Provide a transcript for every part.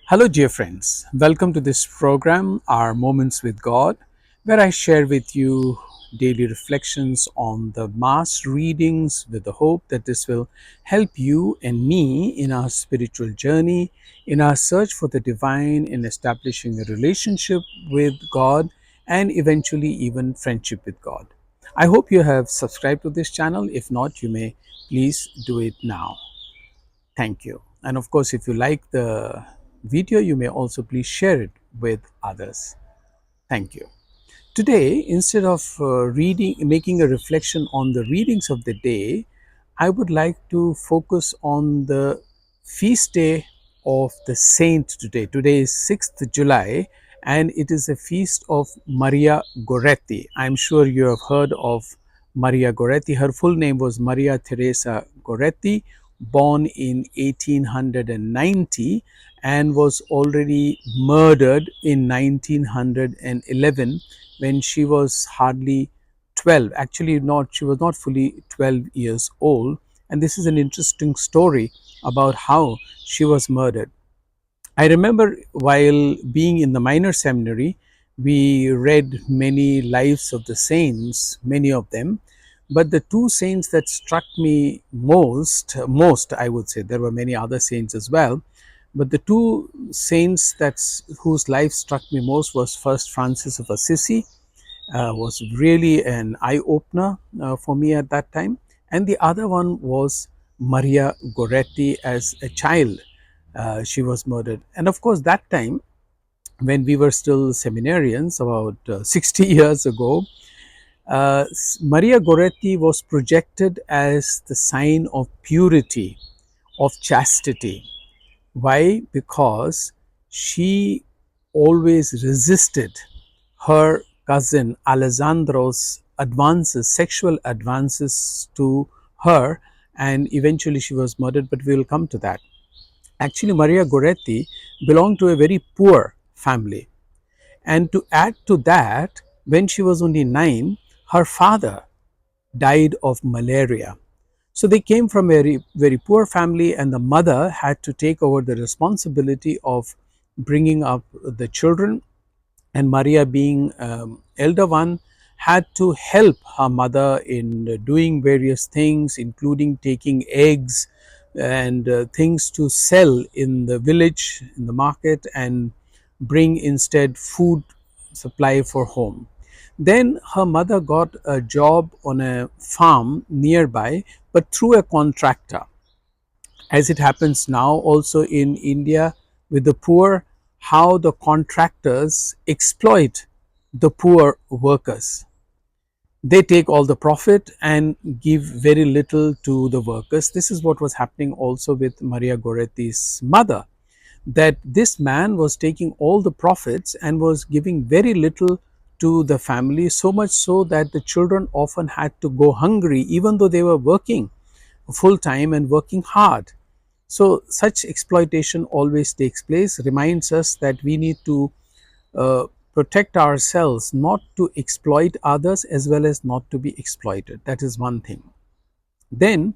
Hello, dear friends. Welcome to this program, Our Moments with God, where I share with you daily reflections on the Mass readings with the hope that this will help you and me in our spiritual journey, in our search for the divine, in establishing a relationship with God, and eventually even friendship with God. I hope you have subscribed to this channel. If not, you may please do it now. Thank you. And of course, if you like the video, you may also please share it with others. Thank you. Today, instead of making a reflection on the readings of the day, I would like to focus on the feast day of the saint today. Today is 6th July and it is a feast of Maria Gorretti. I'm sure you have heard of Maria Gorretti. Her full name was Maria Teresa Gorretti, born in 1890 and was already murdered in 1911 when she was hardly 12. Actually, not she was not fully 12 years old. And this is an interesting story about how she was murdered. I remember while being in the minor seminary, we read many lives of the saints, many of them. But the two saints that struck me most, I would say, there were many other saints as well. But the two saints whose life struck me most was first Francis of Assisi, was really an eye-opener for me at that time. And the other one was Maria Gorretti. As a child, she was murdered. And of course, that time, when we were still seminarians, about 60 years ago, Maria Gorretti was projected as the sign of purity, of chastity. Why? Because she always resisted her cousin Alessandro's advances, sexual advances to her, and eventually she was murdered, but we will come to that. Actually, Maria Goretti belonged to a very poor family. And to add to that, when she was only 9, her father died of malaria. So they came from a very poor family, and the mother had to take over the responsibility of bringing up the children. And Maria, being elder one, had to help her mother in doing various things, including taking eggs and things to sell in the village, in the market, and bring instead food supply for home. Then her mother got a job on a farm nearby, but through a contractor. As it happens now also in India with the poor, how the contractors exploit the poor workers. They take all the profit and give very little to the workers. This is what was happening also with Maria Goretti's mother, that this man was taking all the profits and was giving very little to the family, so much so that the children often had to go hungry even though they were working full time and working hard. So such exploitation always takes place, reminds us that we need to uh, protect ourselves, not to exploit others as well as not to be exploited. That is one thing. Then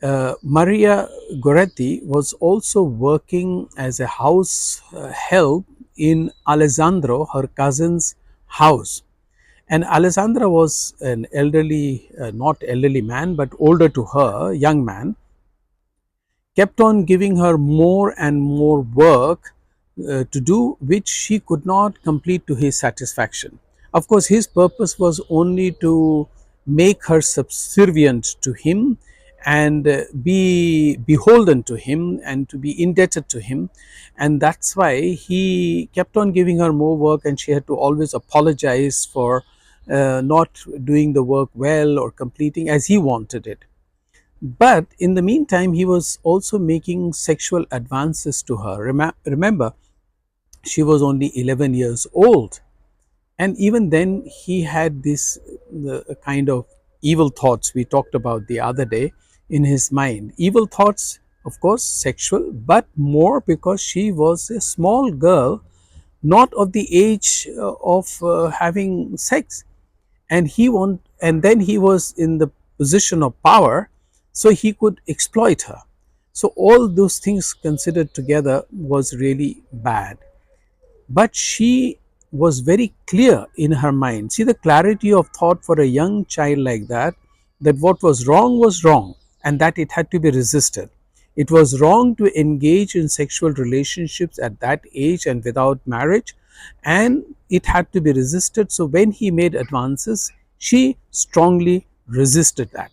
Maria Goretti was also working as a house help in Alessandro, her cousin's house. And Alessandra was an elderly, not elderly man, but older to her, young man, kept on giving her more and more work to do, which she could not complete to his satisfaction. Of course, his purpose was only to make her subservient to him and be beholden to him and to be indebted to him. And that's why he kept on giving her more work, and she had to always apologize for not doing the work well or completing as he wanted it. But in the meantime, he was also making sexual advances to her. Remember, she was only 11 years old. And even then, he had this kind of evil thoughts we talked about the other day in his mind. Evil thoughts, of course, sexual, but more because she was a small girl, not of the age of having sex. And then he was in the position of power, so he could exploit her. So all those things considered together was really bad. But she was very clear in her mind. See the clarity of thought for a young child like that, that what was wrong, and that it had to be resisted. It was wrong to engage in sexual relationships at that age and without marriage, and it had to be resisted. So when he made advances, she strongly resisted that.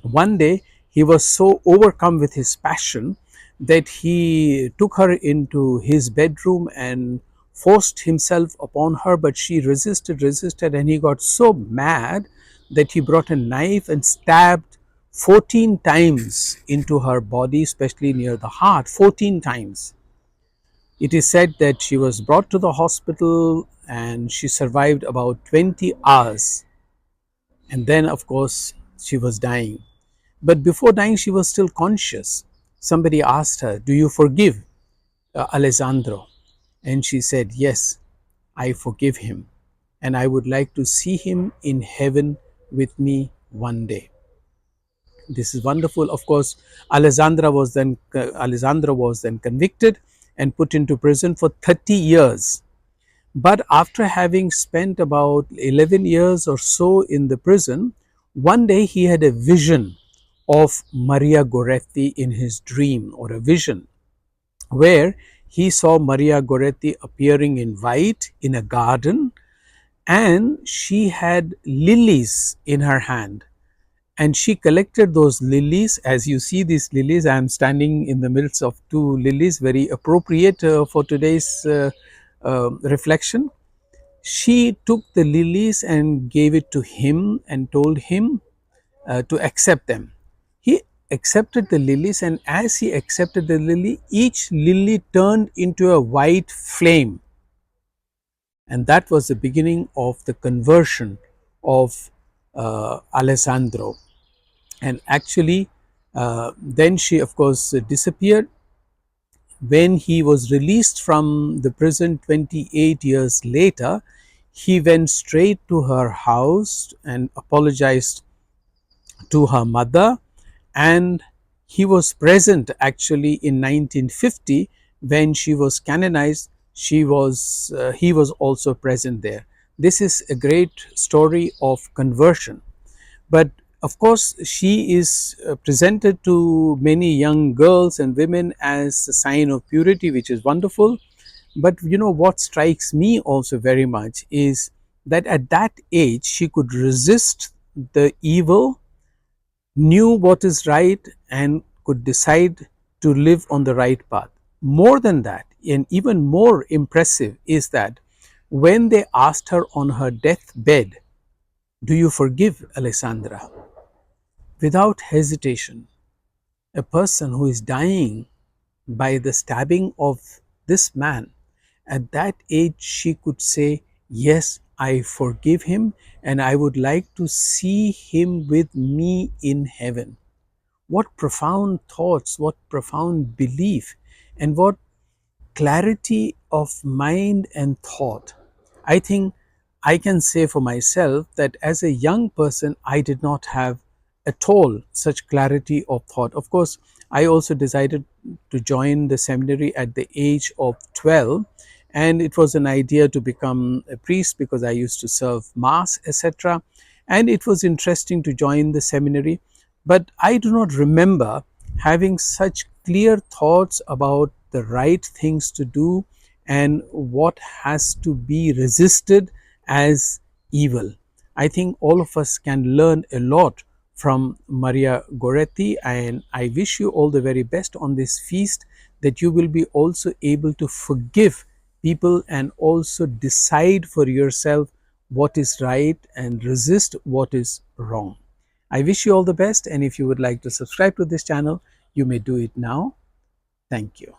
One day he was so overcome with his passion that he took her into his bedroom and forced himself upon her, but she resisted, and he got so mad that he brought a knife and stabbed 14 times into her body, especially near the heart. 14 times. It is said that she was brought to the hospital and she survived about 20 hours, and then of course she was dying. But before dying, she was still conscious. Somebody asked her, "Do you forgive Alessandro?" And she said, "Yes, I forgive him. And I would like to see him in heaven with me one day." This is wonderful. Of course, Alessandro was then convicted and put into prison for 30 years. But after having spent about 11 years or so in the prison, one day he had a vision of Maria Gorretti in his dream, or a vision where he saw Maria Gorretti appearing in white in a garden, and she had lilies in her hand, and she collected those lilies. As you see these lilies, I am standing in the midst of two lilies, very appropriate for today's reflection. She took the lilies and gave it to him and told him to accept them. He accepted the lilies, and as he accepted the lily, each lily turned into a white flame. And that was the beginning of the conversion of Alessandro. And actually, then she, of course, disappeared. When he was released from the prison 28 years later, he went straight to her house and apologized to her mother, and he was present actually in 1950 when she was canonized. He was also present there. This is a great story of conversion. But of course, she is presented to many young girls and women as a sign of purity, which is wonderful. But you know what strikes me also very much is that at that age she could resist the evil, knew what is right, and could decide to live on the right path. More than that, and even more impressive, is that when they asked her on her deathbed, "Do you forgive Alessandra?" without hesitation, a person who is dying by the stabbing of this man, at that age she could say, "Yes, I forgive him, and I would like to see him with me in heaven." What profound thoughts, what profound belief, and what clarity of mind and thought. I think I can say for myself that as a young person, I did not have at all such clarity of thought. Of course, I also decided to join the seminary at the age of 12, and it was an idea to become a priest because I used to serve mass, etc. And it was interesting to join the seminary, but I do not remember having such clear thoughts about the right things to do and what has to be resisted as evil. I think all of us can learn a lot from Maria Gorretti, and I wish you all the very best on this feast, that you will be also able to forgive people and also decide for yourself what is right and resist what is wrong. I wish you all the best, and if you would like to subscribe to this channel, you may do it now. Thank you.